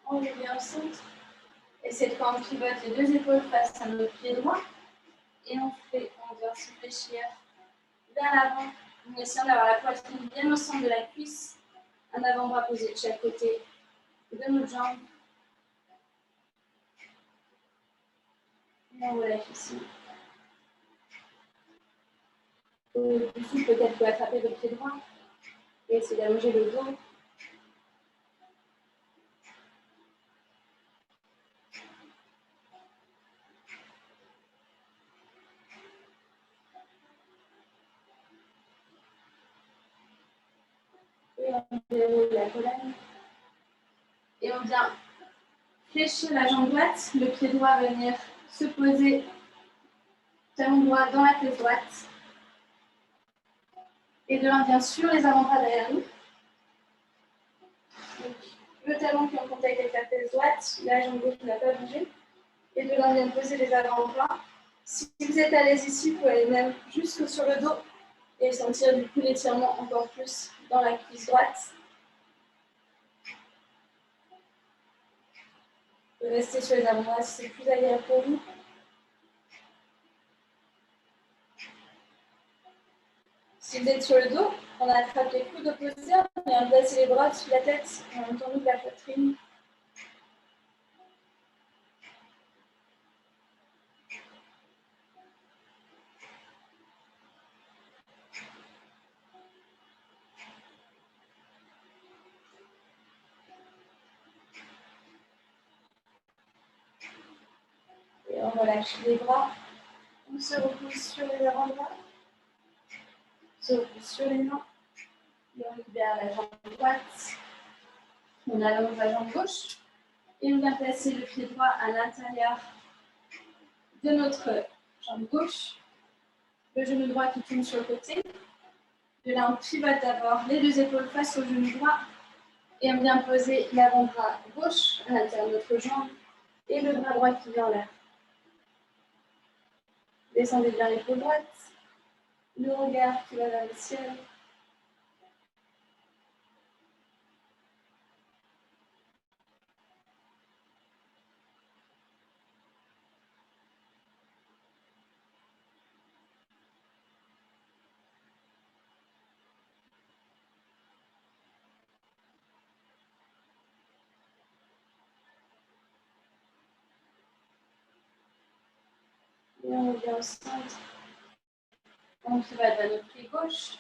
On revient au centre. Et cette fois, on pivote les deux épaules face à notre pied droit. Et on doit se fléchir vers l'avant, en essayant d'avoir la poitrine bien au centre de la cuisse. Un avant-bras posé de chaque côté de notre jambe. Et on relâche ici. Du souffle, peut-être vous pouvez attraper votre pied droit et essayer d'allonger le dos. Et on déroule la colonne. Et on vient fléchir la jambe droite, le pied droit venir se poser, talon droit dans la fesse droite. Et de l'un vient sur les avant-bras derrière nous. Donc, le talon qui est en contact avec la fesse droite, la jambe gauche n'a pas bougé. Et de l'un vient poser les avant-bras. Si vous êtes à l'aise ici, vous pouvez aller même jusque sur le dos et sentir du coup l'étirement encore plus dans la cuisse droite. Restez sur les avant-bras si c'est plus agréable pour vous. Si vous êtes sur le dos, on attrape les coudes opposés et on place les bras sous la tête et on tourne la poitrine. Et on relâche les bras. On se repose sur les avant-bras. On se repose sur les mains. Et on libère la jambe droite. On allonge la jambe gauche. Et on vient placer le pied droit à l'intérieur de notre jambe gauche. Le genou droit qui tourne sur le côté. De là, on pivote d'abord les deux épaules face au genou droit. Et on vient poser l'avant-bras gauche à l'intérieur de notre jambe. Et le bras droit qui vient en l'air. Descendez bien l'épaule droite. Le regard qui va vers le ciel. Et on revient au centre. On pivote vers notre pied gauche.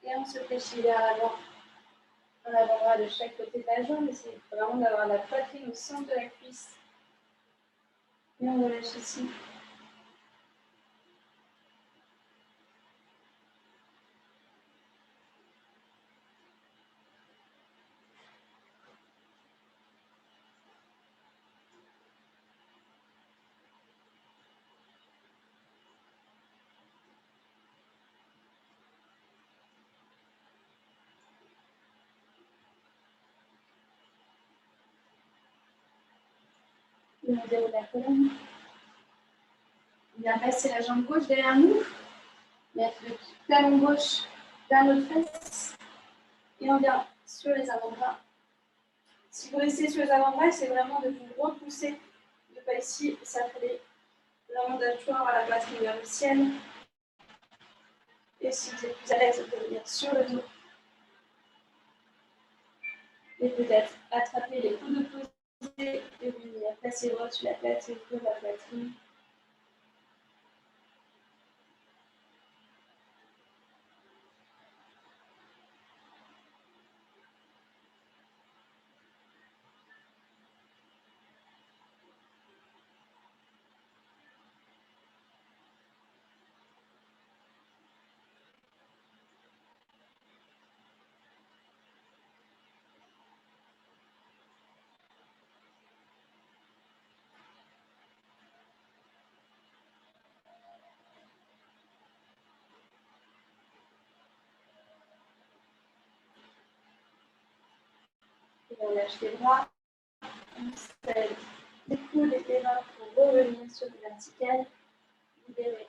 Et on se fléchit vers l'avant. Un avant-bras de chaque côté de la jambe. Essayez vraiment d'avoir la poitrine au centre de la cuisse. Et on relâche ici. Et on déroule la colonne. On vient passer la jambe gauche derrière nous. Mettre le talon gauche vers notre fesse. Et on vient sur les avant-bras. Si vous restez sur les avant-bras, c'est vraiment de vous repousser. De ne pas ici s'appeler vraiment d'achoir à la poitrine vers le ciel. Et si vous êtes plus à l'aise, vous pouvez venir sur le dos. Et peut-être attraper les coudes opposés et venir placer le bras sur la tête et ouvrir la poitrine. Et on lâche les bras. On serre les coudes et les mains pour revenir sur le vertical. Libérez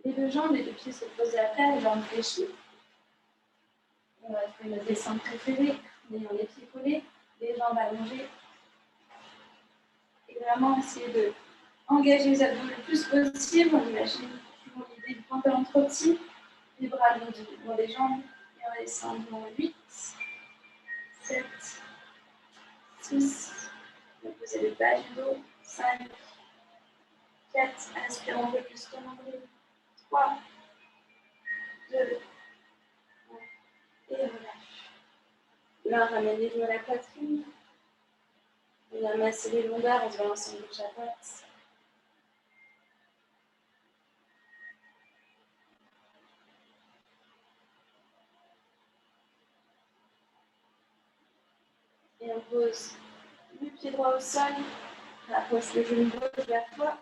les deux jambes, les deux pieds se posent à terre, les jambes fléchies. On va faire notre descente préférée, en ayant les pieds collés, les jambes allongées. Et vraiment essayer de engager les abdos le plus possible. On imagine toujours l'idée du pantalon trop petit, les bras loin des jambes, et on descend dans 8, 7, 6, on va poser le bas du dos, 5, 4, inspire un peu plus le nombril, 3, 2, 1, et relâche. Là, on ramène les genoux à la poitrine. On va masser les longueurs en se balançant gauche à droite. Et on pose le pied droit au sol. Rapproche le genou gauche vers toi.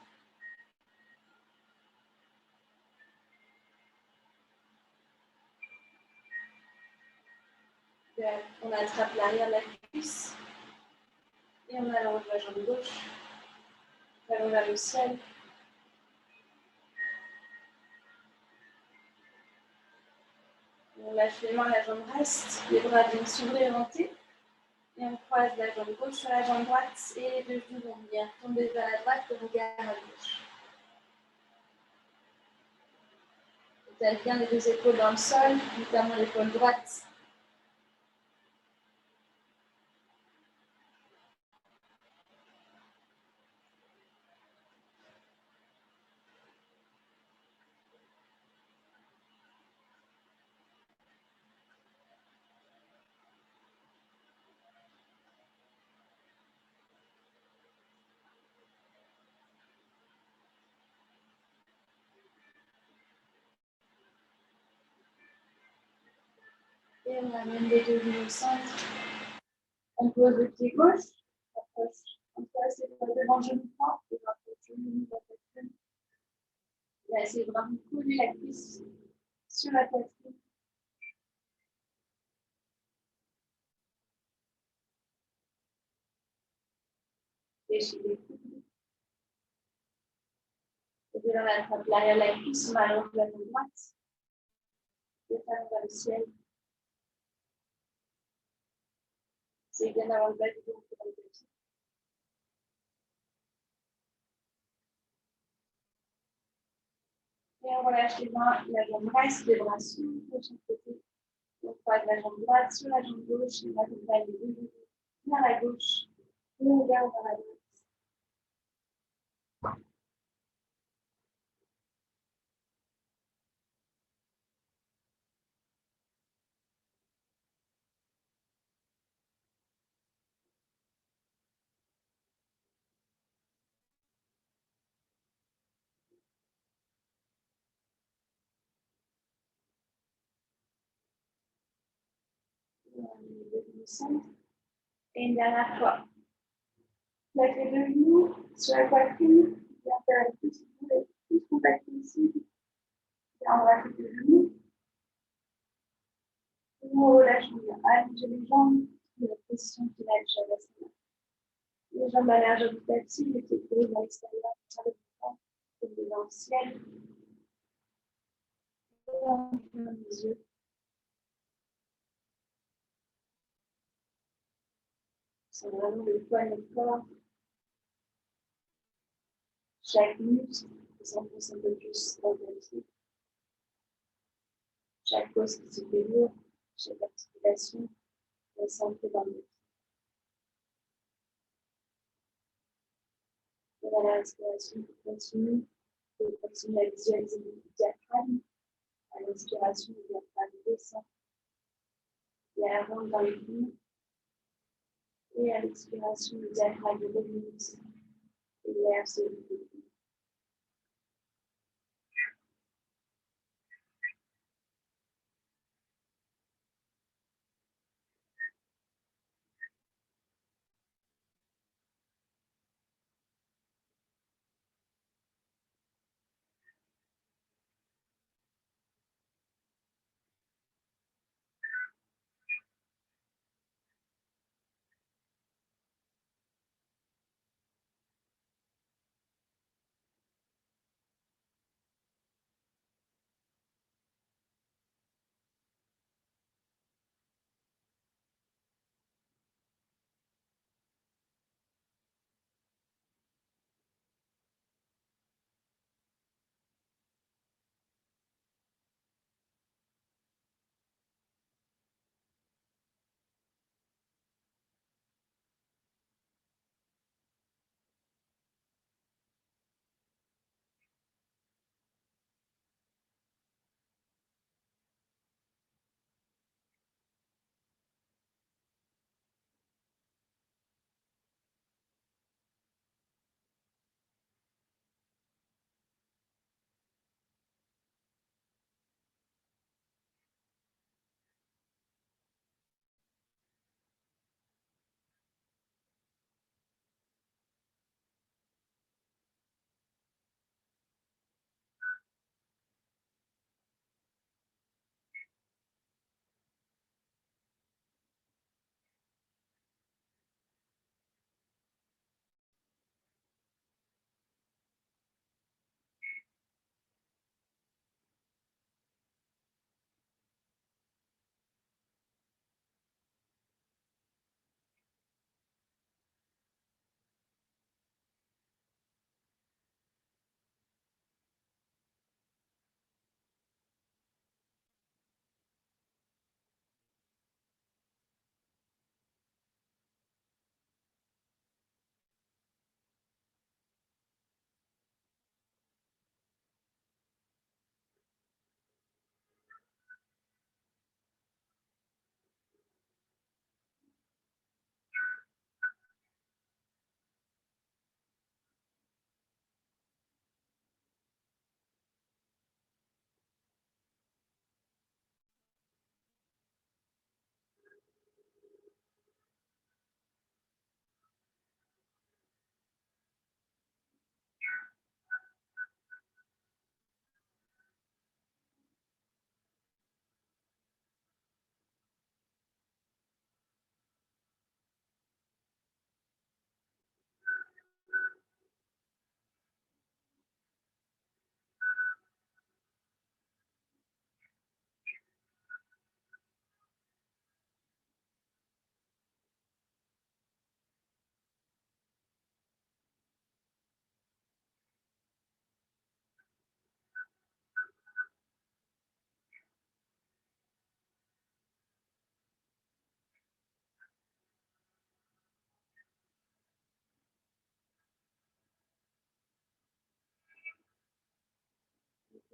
On attrape l'arrière de la cuisse. Et on allonge la jambe gauche. Talon vers le ciel. On lâche les mains, la jambe reste. Les bras viennent s'orienter. Et on croise la jambe gauche sur la jambe droite. Et les deux genoux vont venir tomber vers la droite, le regard à gauche. On tâche bien les deux épaules dans le sol, notamment l'épaule droite. Et on amène les deux genoux au centre. On pose le pied gauche. On place les bras devant le genou droit. Et on rapproche le genou de la poitrine. Et essayez de vraiment coller la cuisse sur la poitrine. Léchez les coudes. Et puis là, on attrape l'arrière de la cuisse. On allonge la jambe droite. Et talon vers le ciel. C'est bien d'avoir le bas du dos dans le pied. Et on relâche les mains, la jambe reste, les bras s'ouvrent de chaque côté. On croise la jambe droite sur la jambe gauche, et on accompagne les deux genoux vers la gauche, le regard vers la droite. Et on met les deux genoux au centre. Et une dernière fois. Plaque les deux genoux sur la poitrine, bien faire le plus compact possible. Et on relâche les genoux. Et on relâche, on vient allonger les jambes. La position finale, Shavasana. Les jambes à largeur du tapis, les pieds posés à l'extérieur, sur le front, comme des dans le ciel. Et on ferme les yeux. C'est vraiment le poids de notre corps. Chaque muscle s'enfonce un peu plus dans le pied. Chaque os qui se fait lourd, chaque articulation est centrée dans le pied. Et dans la respiration qui continue, on continue à visualiser le diaphragme. À l'inspiration, le diaphragme descend. L'air rentre dans les poumons. Et à l'expiration, le diaphragme remonte. Et l'air se vide.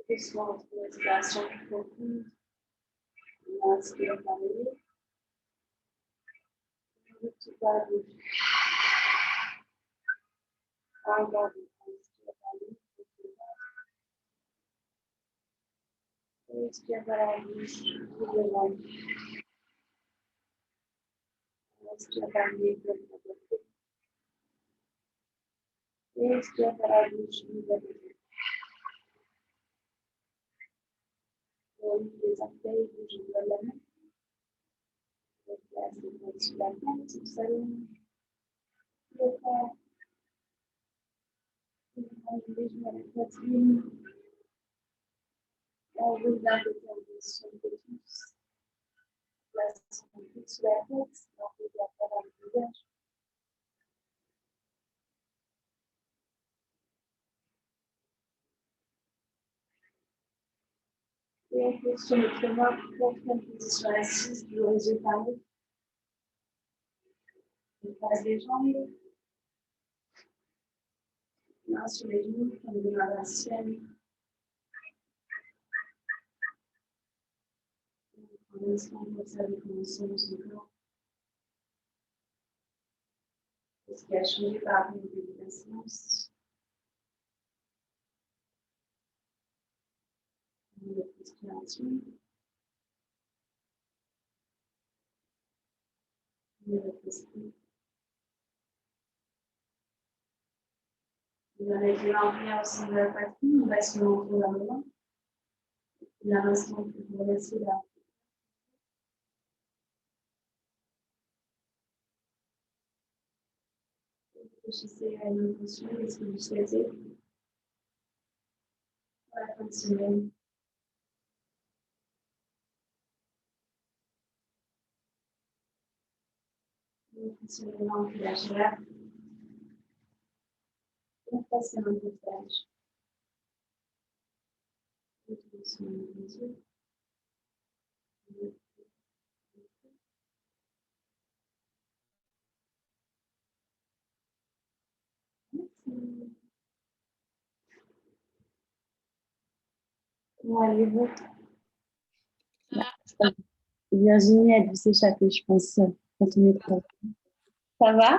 Doucement, votre respiration plus profonde. On inspire par le nez. Tout par la bouche. Encore une fois, inspire par le nez. Inspire par la bouche, ouvre le ventre. Inspire par le nez, ouvre le ventre. Inspire par la bouche, ouvre le ventre. Relie les orteils, bouge le doigt de la main. Place les mains sur la tête, on s'allonge. Le corps. On range les genoux à la poitrine. On roule d'un côté en position de tous. Place son coude sous la tête, on roule la tête à le visage. Et on pose sur notre main pour prendre une position assise, toujours les yeux fermés. On passe les jambes. Main sur les genoux, comme des mains dans le ciel. On un instant pour observer comment on sent dans son corps. Ce qui a changé par rapport au début de la séance. Notre respiration. Notre esprit. On va mettre les mains en prière au centre de la poitrine. On va se monter dans le main. Et à l'instant, on peut vous laisser là. Réfléchissez à une intention, est-ce que vous souhaitez pour la fin de semaine. Sur les mains, on peut lâcher là. On passe un visage. Sur les yeux. Comment allez-vous? Virginie, elle dû s'échapper, je pense, quand on est prêt. Ça va?